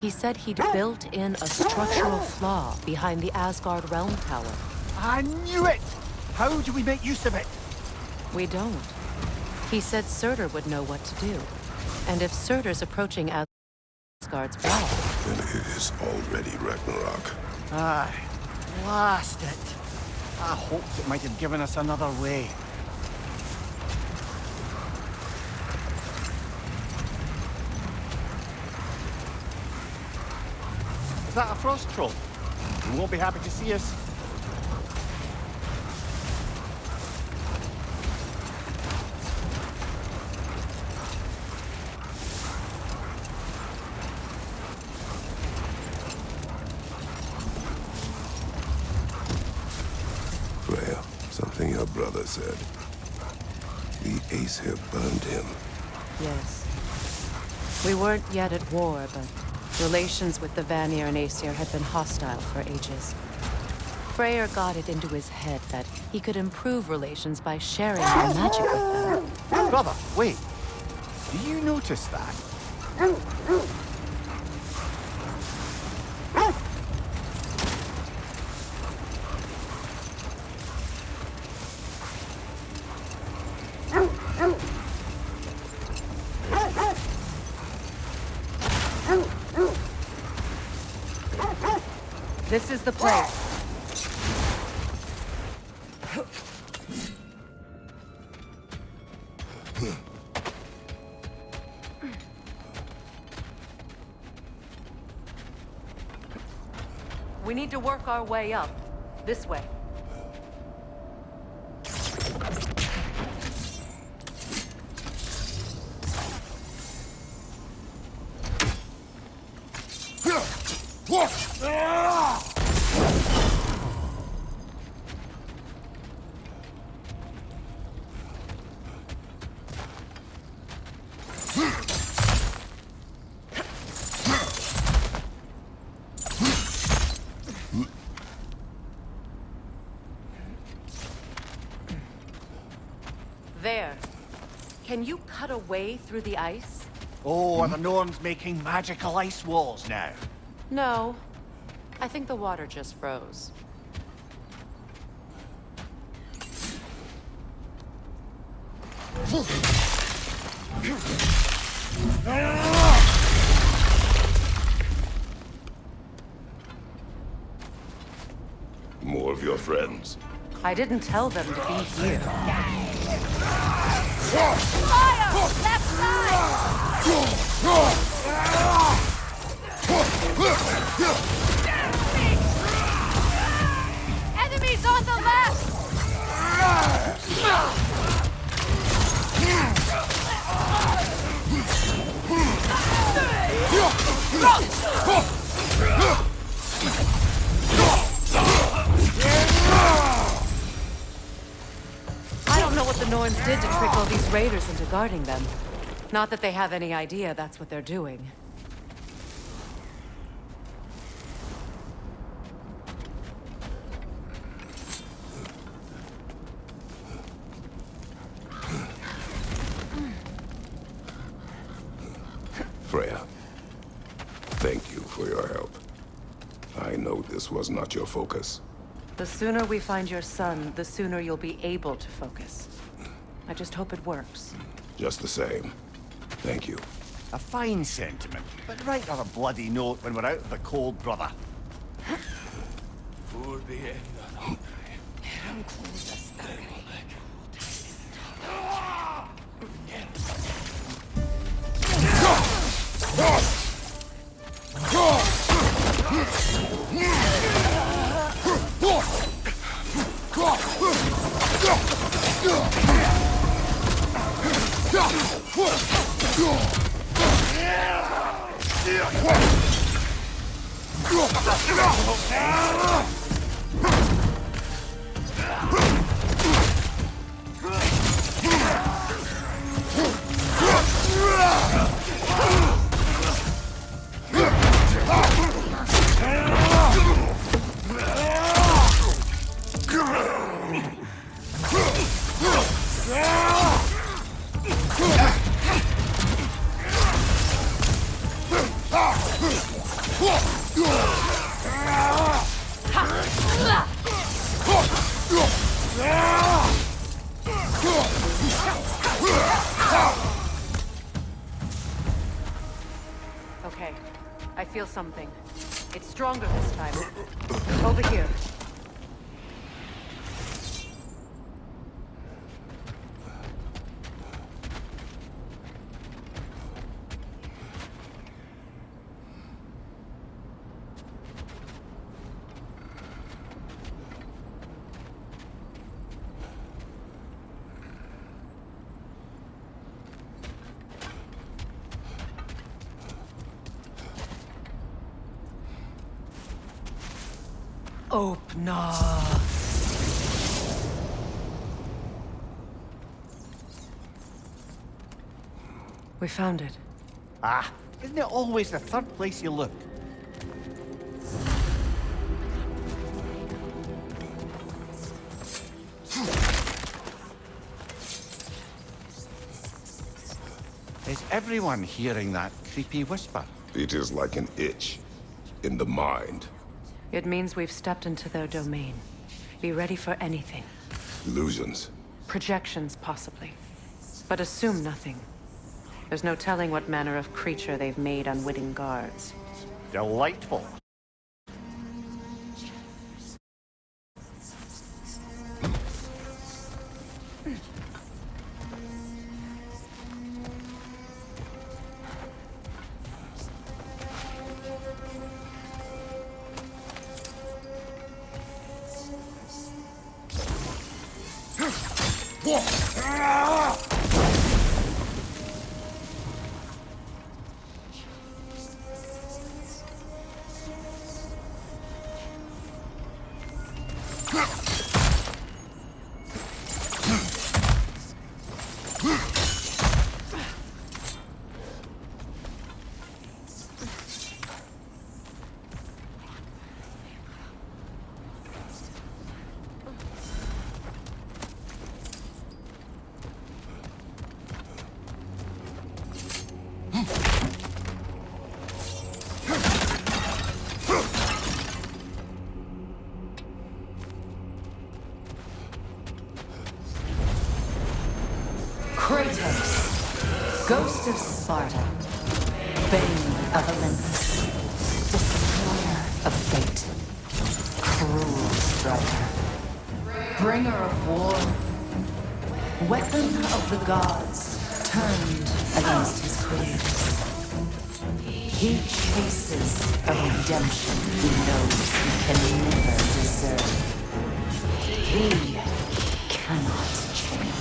He said he'd built in a structural flaw behind the Asgard realm tower. I knew it! How do we make use of it? We don't. He said Surtur would know what to do. And if Surtur's approaching Asgard's wall... Then it is already Ragnarok. Aye. Blast it. I hoped it might have given us another way. Is that a frost troll? You won't be happy to see us. Freya, something your brother said. The Aesir burned him. Yes. We weren't yet at war, but relations with the Vanir and Aesir had been hostile for ages. Freyr got it into his head that he could improve relations by sharing their magic with them. Brother, wait. Do you notice that? This is the place. We need to work our way up. This way. There. Can you cut a way through the ice? Oh, are the Norns making magical ice walls now? No. I think the water just froze. More of your friends. I didn't tell them to be here. Fire! Left side! Enemies on the left! I don't know what the Norns did to trick all these raiders into guarding them. Not that they have any idea that's what they're doing. Freya, thank you for your help. I know this was not your focus. The sooner we find your son, the sooner you'll be able to focus. I just hope it works. Just the same. Thank you. A fine sentiment, but write on a bloody note when we're out of the cold, brother. For the end. Okay, I feel something. It's stronger this time. Over here. Opener. We found it. Ah, isn't it always the third place you look? Is everyone hearing that creepy whisper? It is like an itch in the mind. It means we've stepped into their domain. Be ready for anything. Illusions. Projections, possibly. But assume nothing. There's no telling what manner of creature they've made unwitting guards. Delightful. Kratos, Ghost of Sparta, Bane of Olympus, Destroyer of Fate, Cruel Striker, Bringer of War, Weapon of the Gods, turned against his creators. He chases a redemption he knows he can never deserve. He cannot change.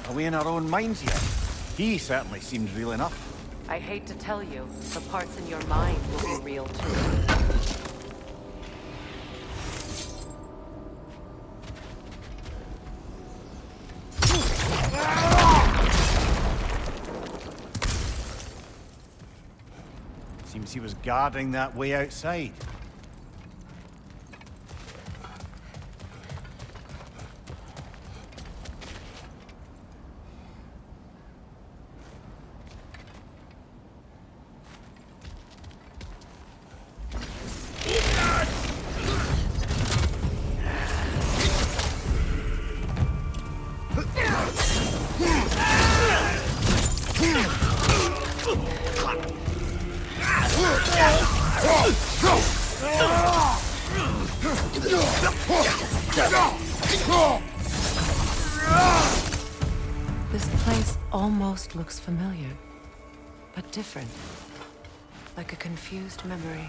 Are we in our own minds yet? He certainly seems real enough. I hate to tell you, the parts in your mind will be real too. Seems he was guarding that way outside. This place almost looks familiar, but different. like a confused memory.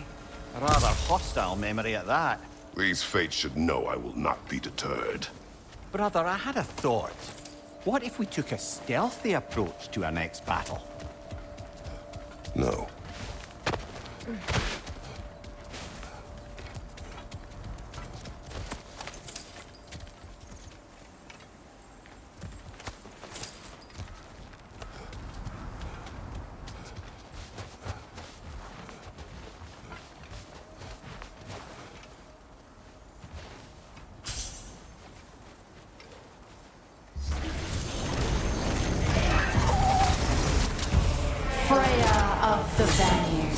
A rather hostile memory at that. These fates should know I will not be deterred. Brother, I had a thought. What if we took a stealthy approach to our next battle? No. Of the Vanir,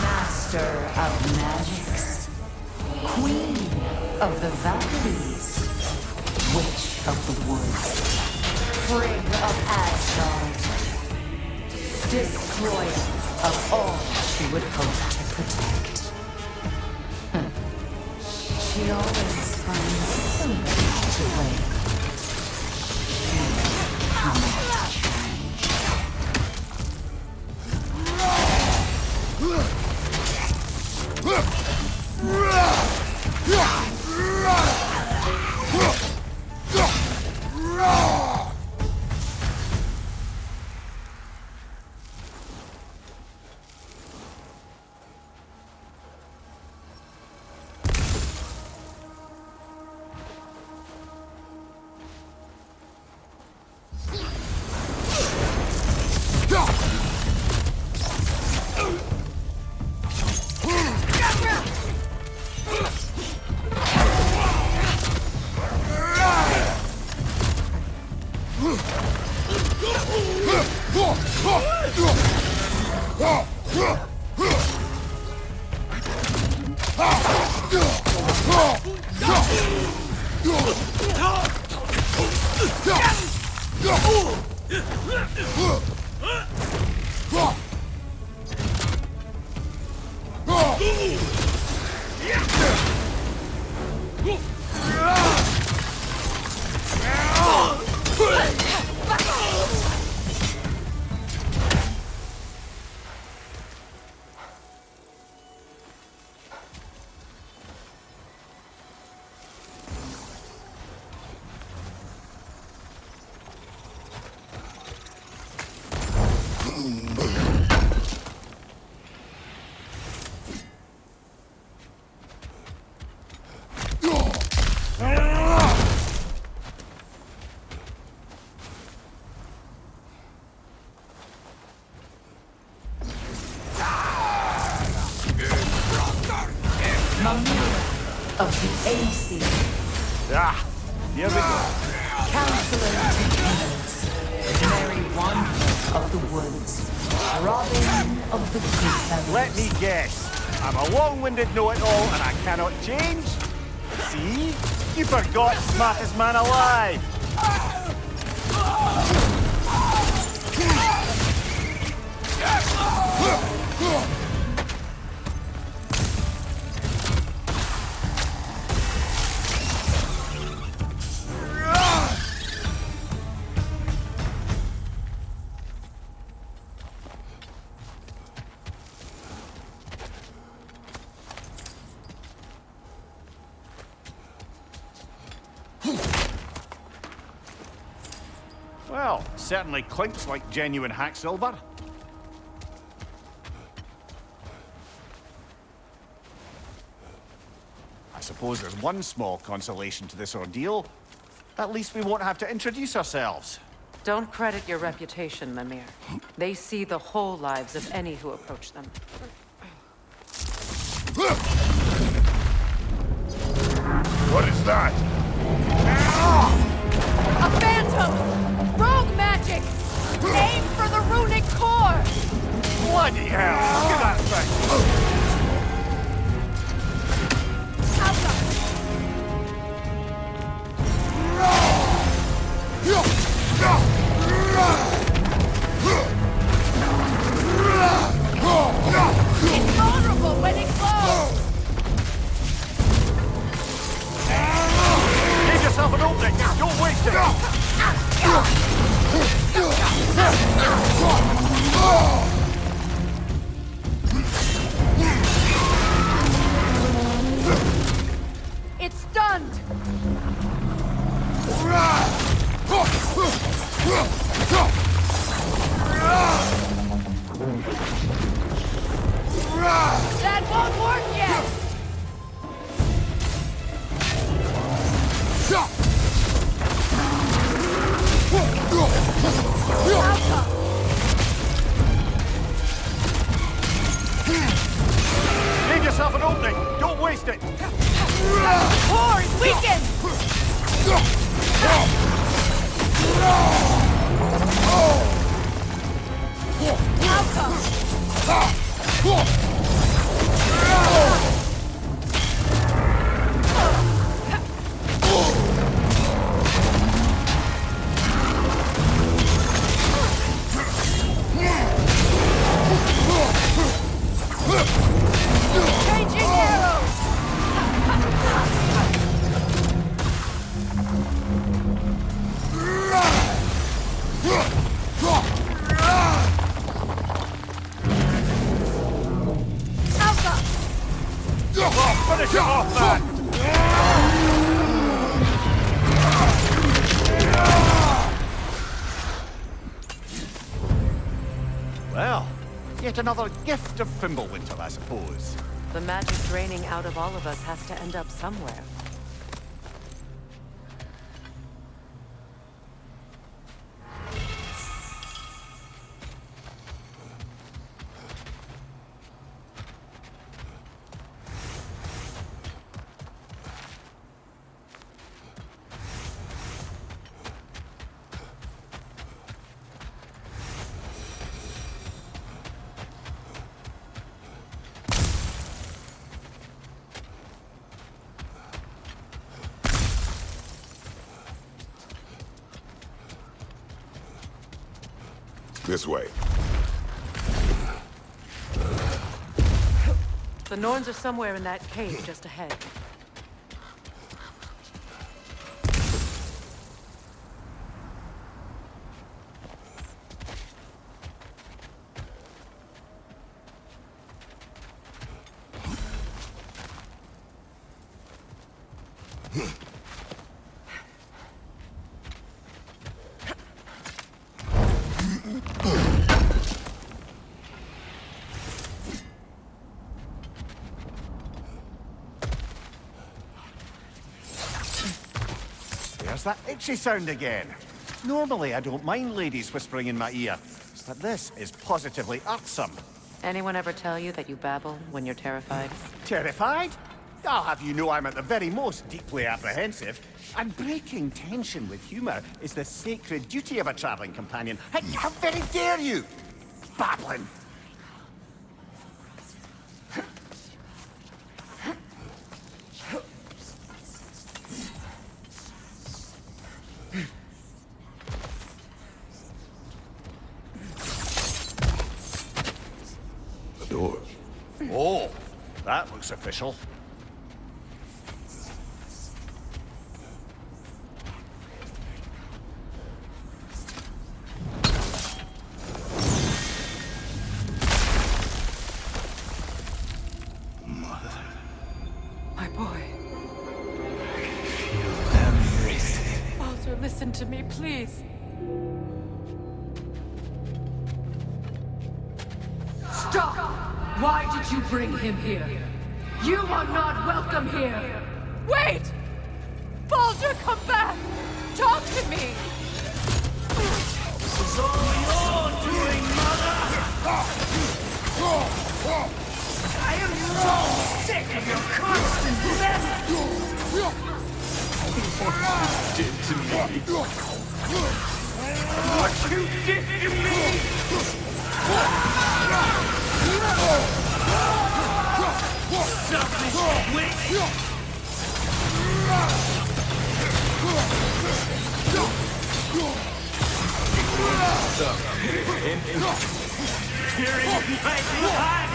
master of magics, queen of the valleys, witch of the woods, frigg of Asgard, destroyer of all she would hope to protect. She always finds somebody to blame. How much? Of the Aky. Ah, here we go. Counselor to kings, merry wanderer of the woods, Robin of the good Let me guess. I'm a long-winded know-it-all and I cannot change? See? You forgot smartest man alive! Well, certainly clinks like genuine hack silver. I suppose there's one small consolation to this ordeal. At least we won't have to introduce ourselves. Don't credit your reputation, Mimir. They see the whole lives of any who approach them. What is that? A phantom! Rogue magic! Aim for the runic core! Bloody hell! Look at that thing! It's vulnerable when it glows! Give yourself an opening! Don't waste it! That won't work yet! Leave yourself an opening! Don't waste it! Core is weakened! Changing arrows! Finish it off, man! Well, yet another gift of Fimbulwinter, I suppose. The magic draining out of all of us has to end up somewhere. This way. The Norns are somewhere in that cave just ahead. There's that itchy sound again. Normally, I don't mind ladies whispering in my ear, but this is positively irksome. Anyone ever tell you that you babble when you're terrified? Terrified? I'll have you know I'm at the very most deeply apprehensive. And breaking tension with humor is the sacred duty of a traveling companion. How very dare you! Babbling! Door. Oh, that looks official. My boy. Feel everything. Baldur, listen to me, please. Stop! Why did you bring him here? You are not welcome here! Wait! Baldur, come back! Talk to me! This is all your doing, mother! I am so sick of your constant mess! What you did to me! What you did to me! Selfish witch! Tearing my blood!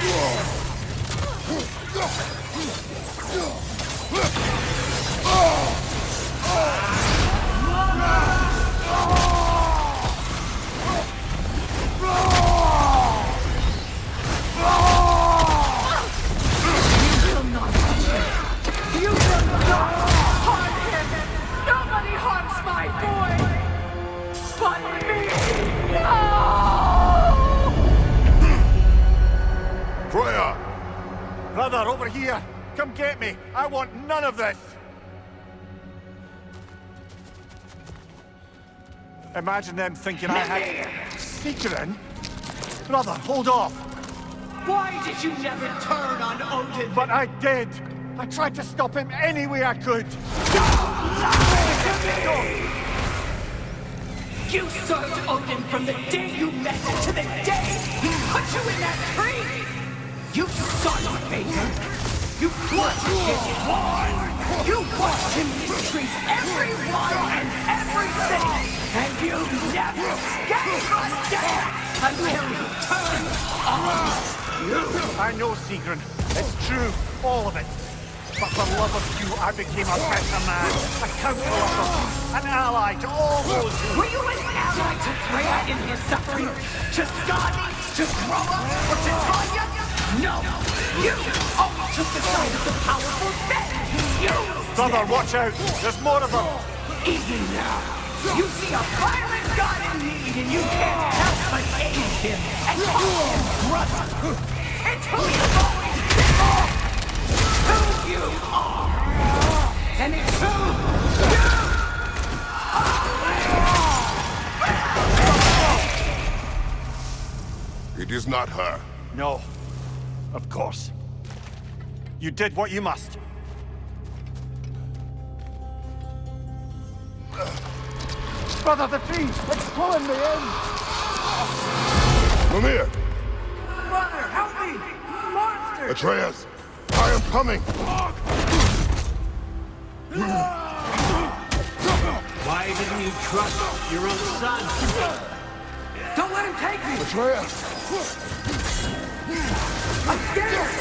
You will not harm him! Nobody harms my boy! But me! fire! Brother, over here! Come get me! I want none of this! Imagine them thinking I had... Secret? Brother, hold off! Why did you never turn on Odin? But I did! I tried to stop him any way I could! You served Odin from the day you met him to the day he put you in that tree! You sought favor! You watched his wars! You watched him mistreat everyone and everything! And you never gave a damn until you turned on you! I know, Sigrun. It's true. All of it. But for love of you, I became a better man. A counselor of them. An ally to all those who... Were you an ally to Freya in her suffering? To Skadi? To Groa? Or to Tanya? No! You always took the side of the powerful then! You! Brother, watch out! There's more of them! Even now, you see a violent god in need and you can't help but aid him and call him brother! It's who you've always been! Who you are! And it's who you are! It is not her. No. Of course. You did what you must. Brother, the tree! It's pulling me in! Mimir! Brother, help me! Monster! Atreus! I am coming! Why didn't you trust your own son? Don't let him take me! Atreus! I'm scared!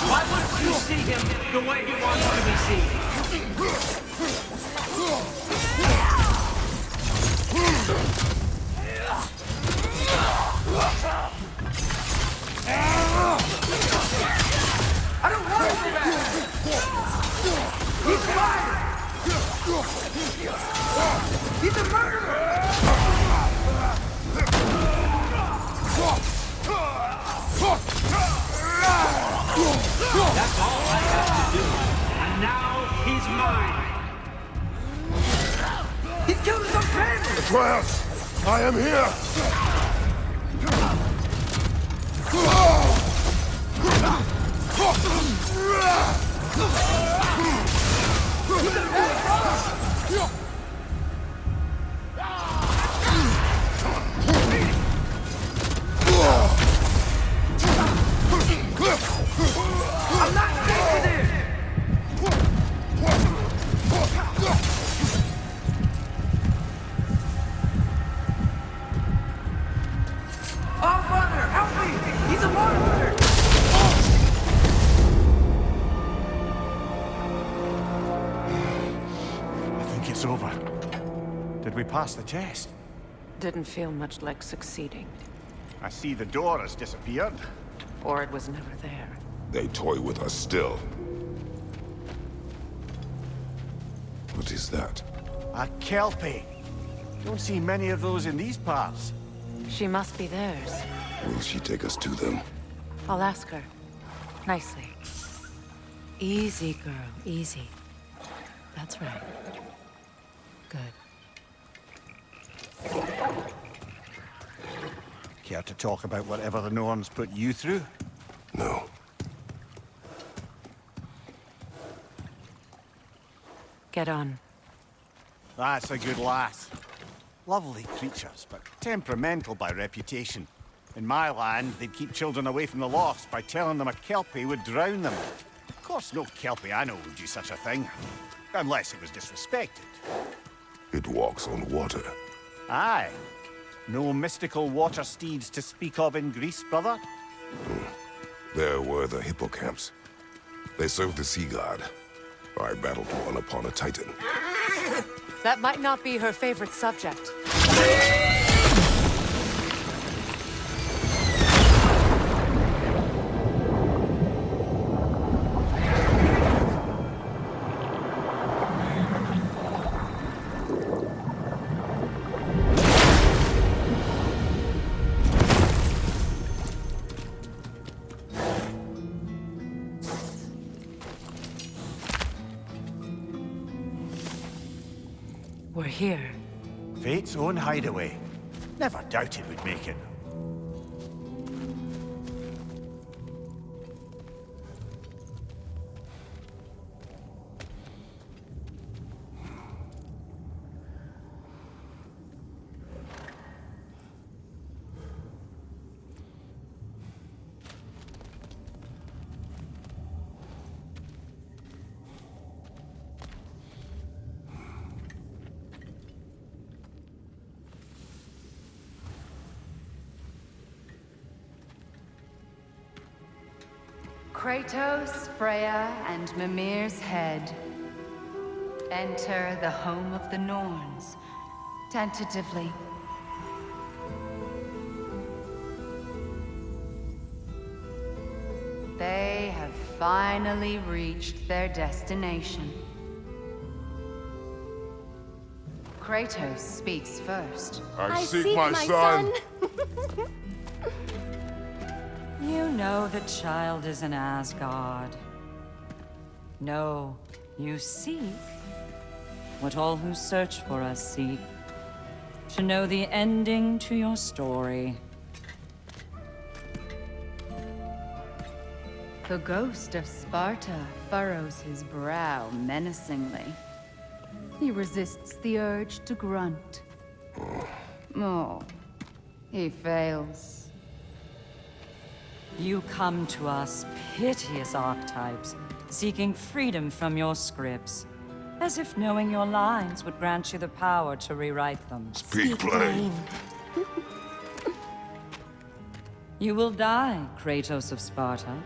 Why wouldn't you see him the way he wants to be seen? I don't want to go back! He's fired! He's a murderer! That's all I have to do. And now he's mine. He's killed his own family! Atreus! I am here! I'm not sensitive! Oh, Father, help me! He's a monster! I think it's over. Did we pass the test? Didn't feel much like succeeding. I see the door has disappeared. Or it was never there. They toy with us still. What is that? A Kelpie. Don't see many of those in these parts. She must be theirs. Will she take us to them? I'll ask her. Nicely. Easy, girl. Easy. That's right. Good. Care to talk about whatever the Norns put you through? No. Get on. That's a good lass. Lovely creatures, but temperamental by reputation. In my land, they'd keep children away from the lost by telling them a Kelpie would drown them. Of course, no Kelpie I know would do such a thing. Unless it was disrespected. It walks on water. Aye. No mystical water steeds to speak of in Greece, brother? There were the hippocamps. They served the sea god. I battled one upon a titan. That might not be her favorite subject. here. Fate's own hideaway. Never doubted we'd make it. Kratos, Freya, and Mimir's head. Enter the home of the Norns, tentatively. They have finally reached their destination. Kratos speaks first. I seek my son. You know the child is in Asgard. No, you seek what all who search for us seek. To know the ending to your story. The ghost of Sparta furrows his brow menacingly. He resists the urge to grunt. Oh, he fails. You come to us, piteous archetypes, seeking freedom from your scripts. As if knowing your lines would grant you the power to rewrite them. Speak plain. You will die, Kratos of Sparta.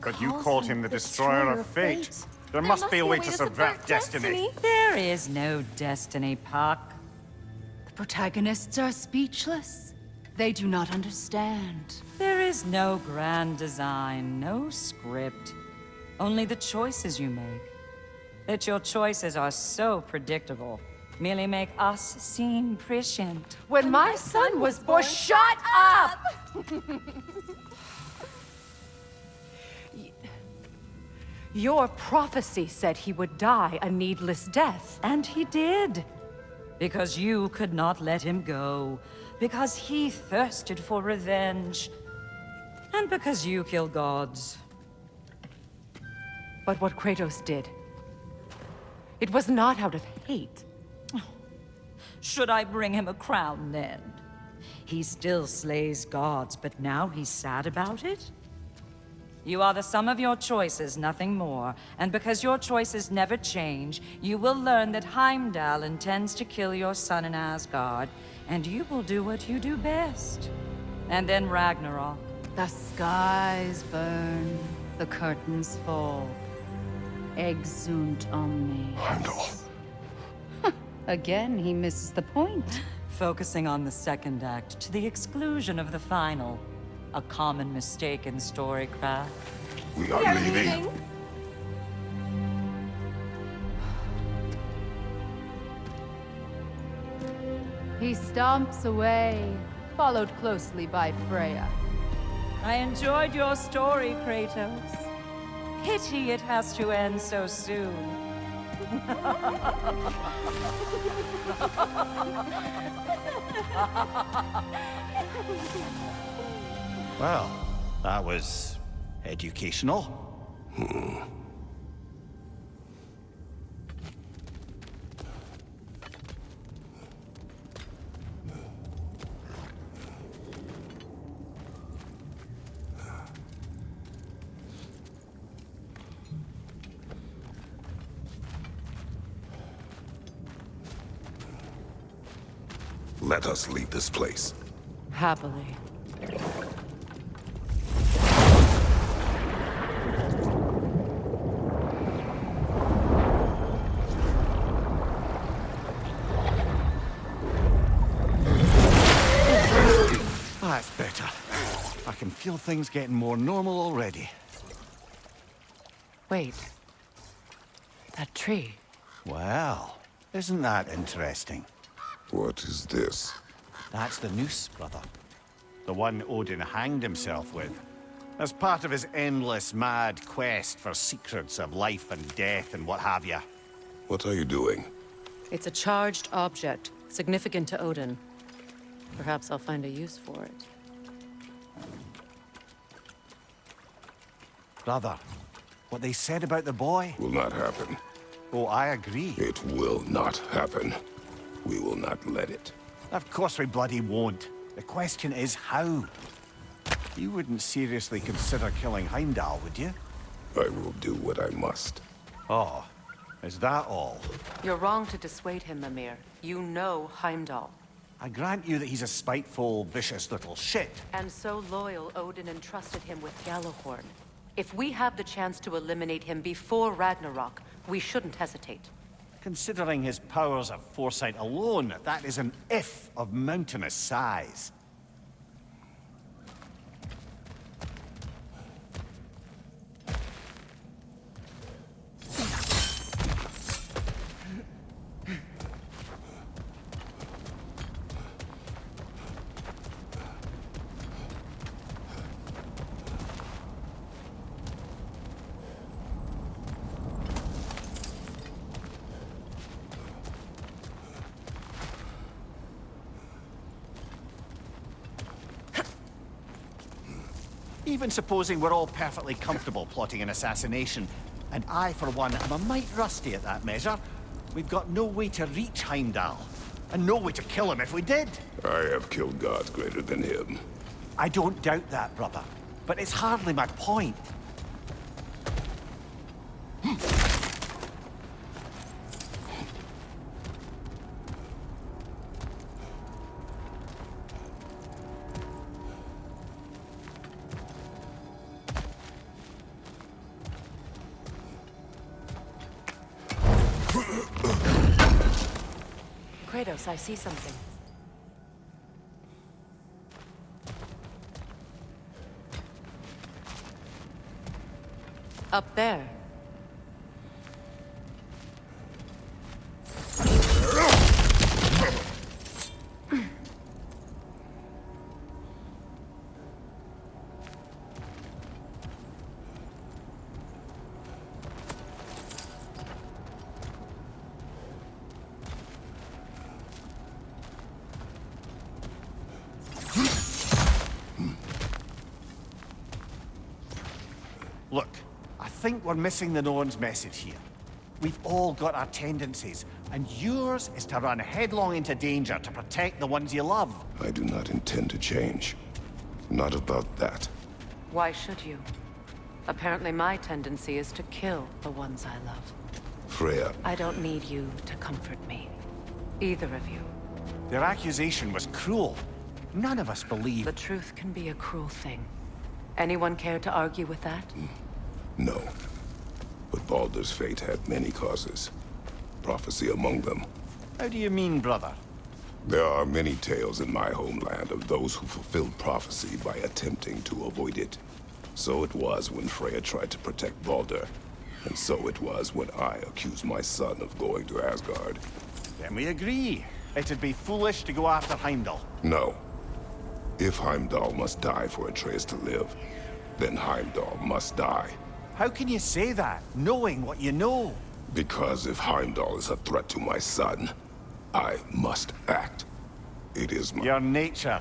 But you called him the destroyer of fate. There must be a way to subvert destiny. There is no destiny, Puck. The protagonists are speechless. They do not understand. There is no grand design, no script. Only the choices you make. That your choices are so predictable, merely make us seem prescient. When my son was born, shut up! Your prophecy said he would die a needless death. And he did. Because you could not let him go. Because he thirsted for revenge. And because you kill gods. But what Kratos did, it was not out of hate. Should I bring him a crown then? He still slays gods, but now he's sad about it? You are the sum of your choices, nothing more. And because your choices never change, you will learn that Heimdall intends to kill your son in Asgard, and you will do what you do best. And then Ragnarok. The skies burn, the curtains fall. Exunt omnes. Heimdall. Again, he misses the point. Focusing on the second act to the exclusion of the final. A common mistake in storycraft. We are leaving. He stomps away, followed closely by Freya. I enjoyed your story, Kratos. Pity it has to end so soon. Well, that was educational. Let us leave this place. Happily. That's better. I can feel things getting more normal already. Wait. That tree. Well, isn't that interesting? What is this? That's the noose, brother. The one Odin hanged himself with. As part of his endless, mad quest for secrets of life and death and what have you. What are you doing? It's a charged object, significant to Odin. Perhaps I'll find a use for it. Brother, what they said about the boy? Will not happen. Oh, I agree. It will not happen. We will not let it. Of course we bloody won't. The question is how. You wouldn't seriously consider killing Heimdall, would you? I will do what I must. Oh, is that all? You're wrong to dissuade him, Mimir. You know Heimdall. I grant you that he's a spiteful, vicious little shit. And so loyal, Odin entrusted him with Gjallarhorn. If we have the chance to eliminate him before Ragnarok, we shouldn't hesitate. Considering his powers of foresight alone, that is an if of mountainous size. Even supposing we're all perfectly comfortable plotting an assassination, and I, for one, am a mite rusty at that measure, we've got no way to reach Heimdall, and no way to kill him if we did. I have killed gods greater than him. I don't doubt that, brother, but it's hardly my point. Kratos, I see something. Up there. Look, I think we're missing the Norn's message here. We've all got our tendencies, and yours is to run headlong into danger to protect the ones you love. I do not intend to change. Not about that. Why should you? Apparently my tendency is to kill the ones I love. Freya, I don't need you to comfort me. Either of you. Their accusation was cruel. None of us believe. The truth can be a cruel thing. Anyone care to argue with that? no. But Baldur's fate had many causes. Prophecy among them. How do you mean, brother? There are many tales in my homeland of those who fulfilled prophecy by attempting to avoid it. So it was when Freya tried to protect Baldur. And so it was when I accused my son of going to Asgard. Then we agree. It'd be foolish to go after Heimdall. No. If Heimdall must die for Atreus to live, then Heimdall must die. How can you say that, knowing what you know? Because if Heimdall is a threat to my son, I must act. It is my... Your nature.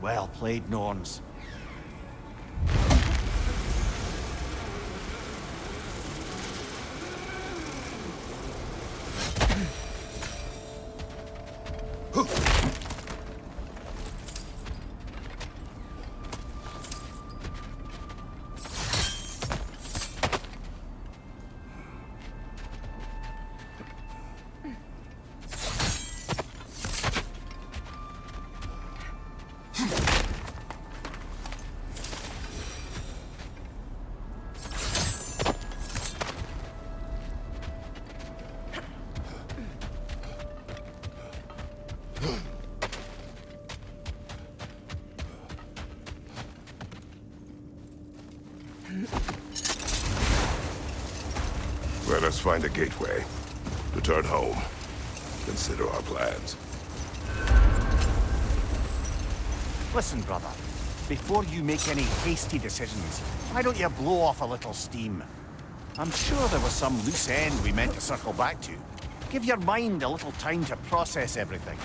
Well played, Norns. Let us find a gateway. Return home. Consider our plans. Listen, brother. Before you make any hasty decisions, why don't you blow off a little steam? I'm sure there was some loose end we meant to circle back to. Give your mind a little time to process everything.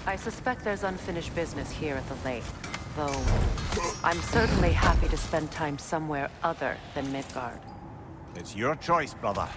I suspect there's unfinished business here at the lake, though I'm certainly happy to spend time somewhere other than Midgard. It's your choice, brother.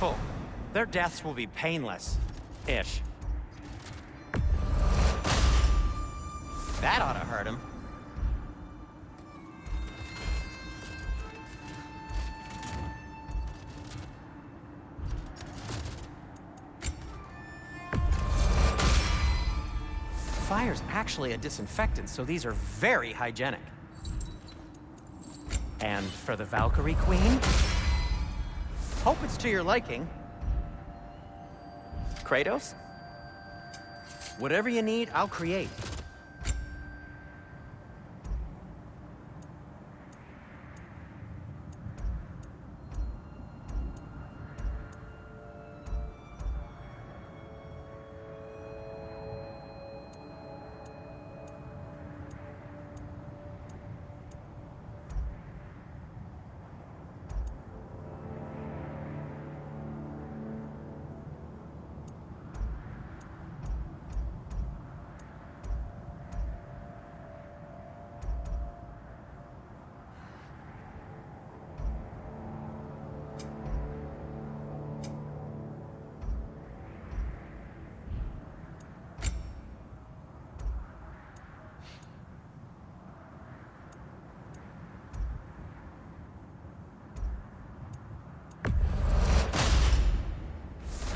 Oh, their deaths will be painless-ish. That ought to hurt him. Fire's actually a disinfectant, so these are very hygienic. And for the Valkyrie Queen? Hope it's to your liking. Kratos? Whatever you need, I'll create.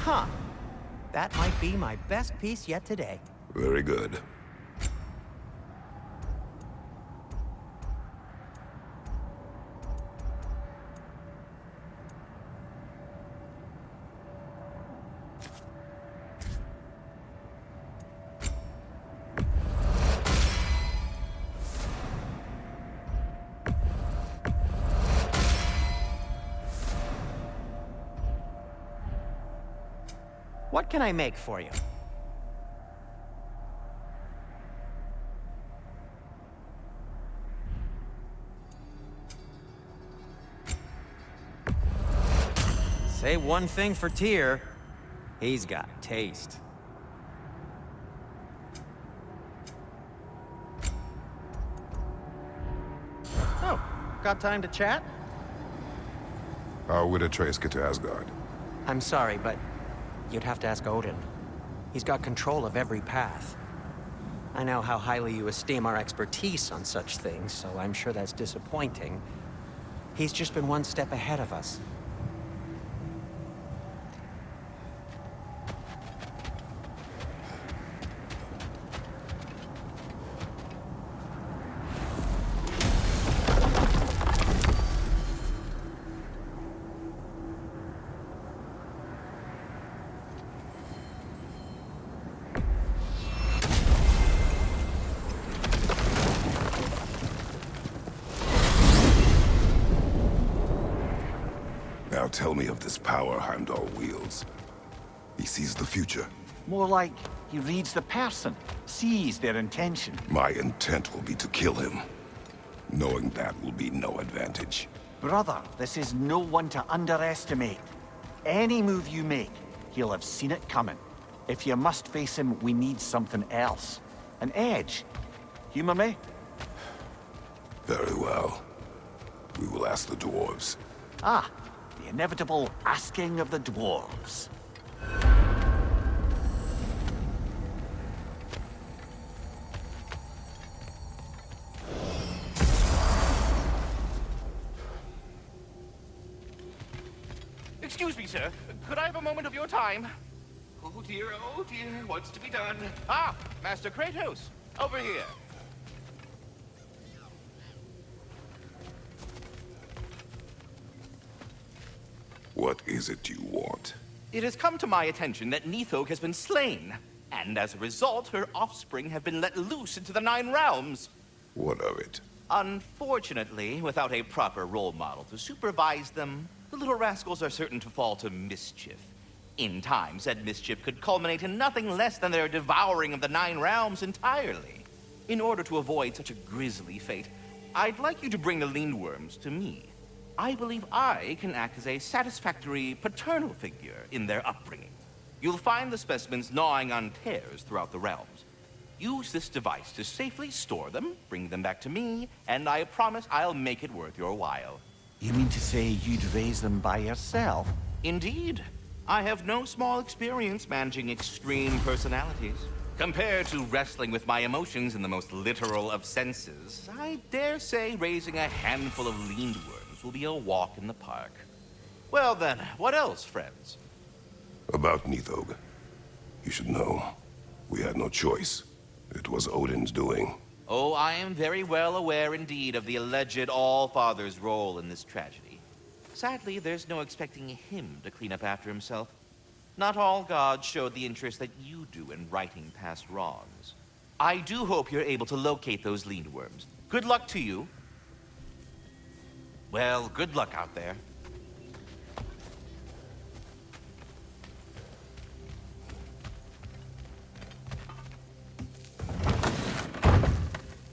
Huh. That might be my best piece yet today. Very good. What can I make for you? Say one thing for Tyr, he's got taste. Oh, got time to chat? How would Atreus get to Asgard? I'm sorry, but you'd have to ask Odin. He's got control of every path. I know how highly you esteem our expertise on such things, so I'm sure that's disappointing. He's just been one step ahead of us. Now tell me of this power Heimdall wields. He sees the future. More like he reads the person, sees their intention. My intent will be to kill him. Knowing that will be no advantage. Brother, this is no one to underestimate. Any move you make, he'll have seen it coming. If you must face him, we need something else. An edge. Humor me? Very well. We will ask the dwarves. Ah, the inevitable asking of the dwarves. Excuse me, sir. Could I have a moment of your time? Oh dear, what's to be done? Ah, Master Kratos. Over here. What is it you want? It has come to my attention that Nithog has been slain, and as a result, her offspring have been let loose into the Nine Realms. What of it? Unfortunately, without a proper role model to supervise them, the little rascals are certain to fall to mischief. In time, said mischief could culminate in nothing less than their devouring of the Nine Realms entirely. In order to avoid such a grisly fate, I'd like you to bring the Lindworms to me. I believe I can act as a satisfactory paternal figure in their upbringing. You'll find the specimens gnawing on tears throughout the realms. Use this device to safely store them, bring them back to me, and I promise I'll make it worth your while. You mean to say you'd raise them by yourself? Indeed. I have no small experience managing extreme personalities. Compared to wrestling with my emotions in the most literal of senses, I dare say raising a handful of Lindworms will be a walk in the park. Well then, what else, friends? About Nithog. You should know, we had no choice. It was Odin's doing. Oh, I am very well aware indeed of the alleged All-Father's role in this tragedy. Sadly, there's no expecting him to clean up after himself. Not all gods showed the interest that you do in righting past wrongs. I do hope you're able to locate those Lindworms. Good luck to you. Well, good luck out there.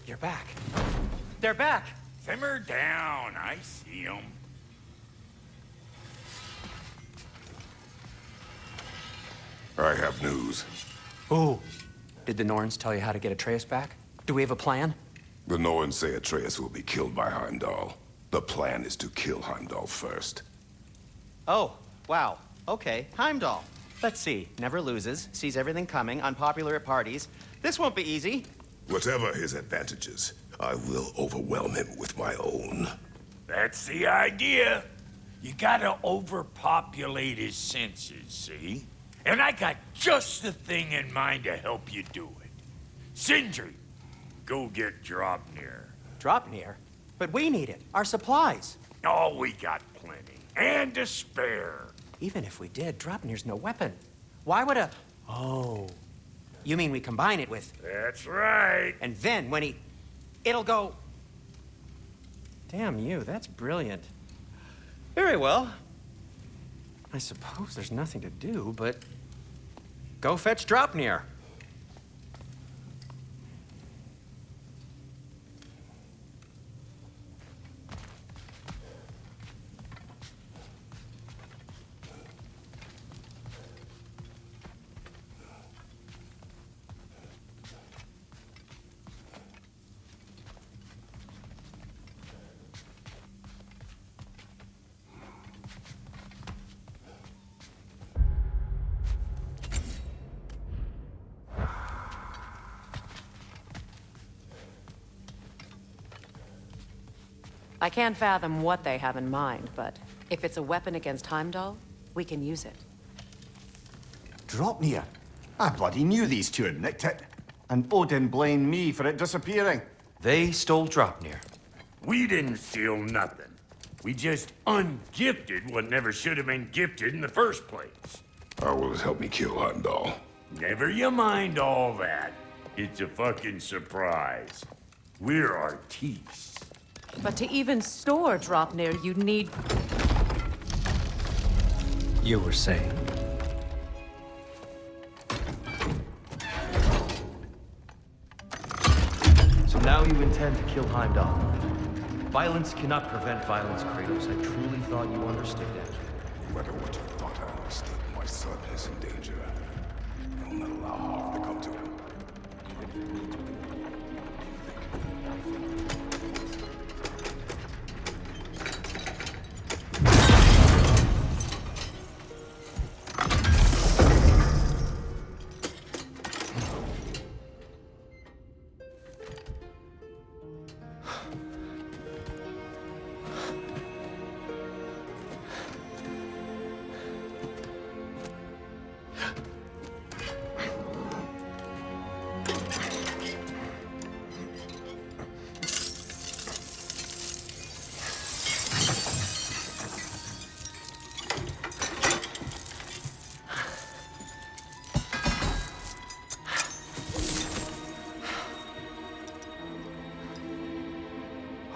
You're back. They're back. Simmer down, I see 'em. I have news. Ooh. Did the Norns tell you how to get Atreus back? Do we have a plan? The Norns say Atreus will be killed by Heimdall. The plan is to kill Heimdall first. Oh, wow. Okay, Heimdall. Let's see. Never loses, sees everything coming, unpopular at parties. This won't be easy. Whatever his advantages, I will overwhelm him with my own. That's the idea. You gotta overpopulate his senses, see? And I got just the thing in mind to help you do it. Sindri, go get Draupnir. Draupnir? But we need it. Our supplies. Oh, we got plenty. And to spare. Even if we did, Draupnir's no weapon. Why would a... Oh. You mean we combine it with... That's right. And then when he... It'll go... Damn you, that's brilliant. Very well. I suppose there's nothing to do, but... Go fetch Draupnir. I can't fathom what they have in mind, but if it's a weapon against Heimdall, we can use it. Draupnir? I bloody knew these two had nicked it. And Odin blamed me for it disappearing. They stole Draupnir. We didn't steal nothing. We just ungifted what never should have been gifted in the first place. How will it help me kill Heimdall? Never you mind all that. It's a fucking surprise. We're artistes. But to even store Draupnir, you'd need... You were saying? So now you intend to kill Heimdall. Violence cannot prevent violence, Kratos. I truly thought you understood that. No matter what you thought I understood, my son is in danger. I will not allow harm to come to him.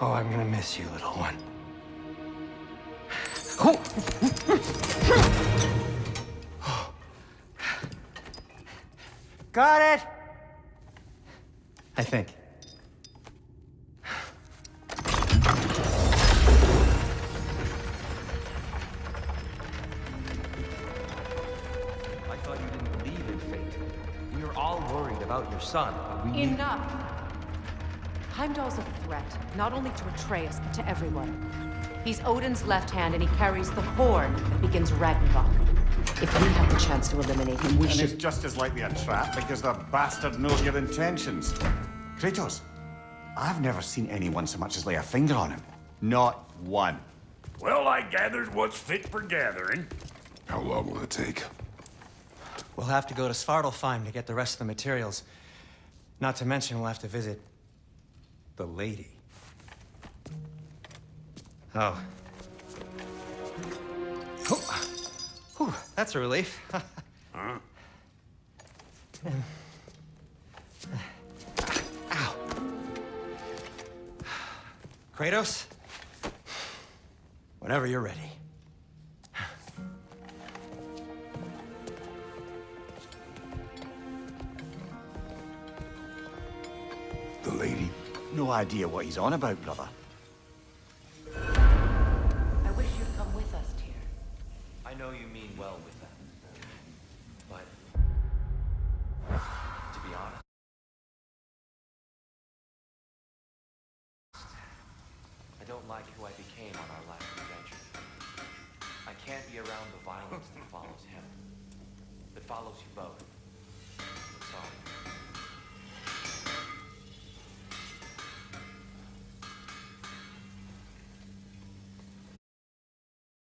Oh, I'm gonna miss you, little one. Got it! I think. I thought you didn't believe in fate. We were all worried about your son, but we knew... Enough! Heimdall's a threat, not only to Atreus, but to everyone. He's Odin's left hand, and he carries the horn that begins Ragnarok. If we have the chance to eliminate him, we And should... it's just as likely a trap because the bastard knows your intentions. Kratos, I've never seen anyone so much as lay a finger on him. Not one. Well, I gathered what's fit for gathering. How long will it take? We'll have to go to Svartalfheim to get the rest of the materials. Not to mention we'll have to visit... the lady. Oh. Whew, that's a relief. Huh? Ow. Kratos? Whenever you're ready. The lady? No idea what he's on about, brother. I wish you'd come with us, Tyr. I know you mean well with that. But... to be honest... I don't like who I became on our last adventure. I can't be around the violence that follows him. That follows you both. I'm sorry.